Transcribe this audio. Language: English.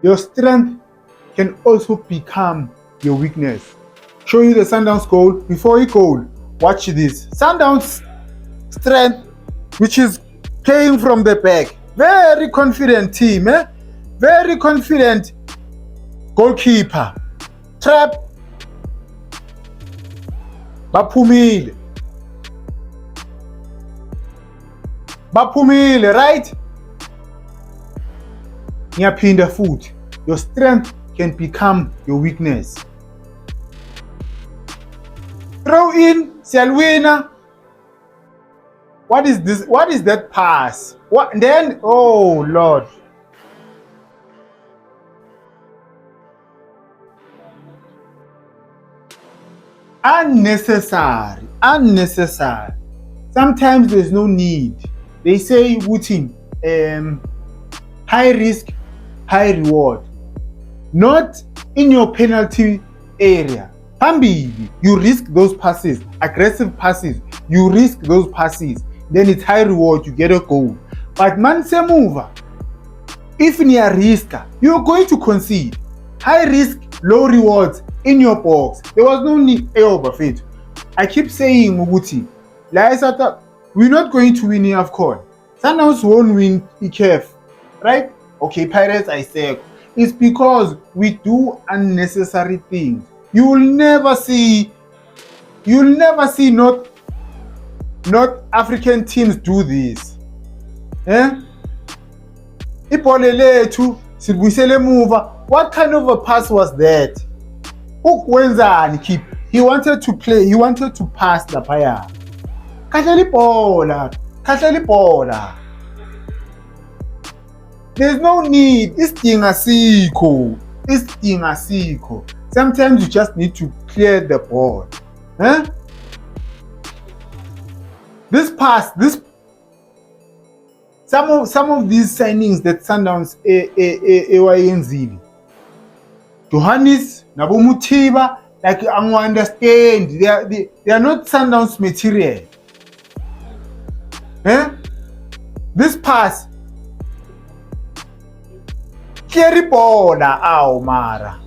Your strength can also become your weakness. Show you the Sundowns goal. Before he goal, watch this. Sundowns strength, which is playing from the back. Very confident team, eh? Very confident goalkeeper. Trap. Baphumile. Baphumile, right? Ngiyaphinda futhi. Your strength can become your weakness. Throw in, siyalwina. What is this? What is that pass? What then? Oh Lord. Unnecessary. Unnecessary. Sometimes there's no need. They say Wutin, high risk, high reward. Not in your penalty area. Pambili, you risk those passes, aggressive passes, you risk those passes, then it's high reward, you get a goal. But mansemuva, if you are risker, you're going to concede. High risk, low rewards in your box. There was no need over it. I keep saying Muguti, we're not going to win here, of course. Sundowns won't win EKF, right? Okay, Pirates, I say. It's because we do unnecessary things. You'll never see not African teams do this. Eh? Ibhole lethu sibuyisele emuva. What kind of a pass was that? Ukwenzani keep? He wanted to play, he wanted to pass laphaya. Khahlela ibhola. There's no need. Isidingo asikho. Sometimes you just need to clear the ball. Huh? This pass, some of these signings that Sundowns ewayenzile. Johannes Nabomutiba, like I understand, they are not Sundowns material. Eh? This pass, clear bola, mara.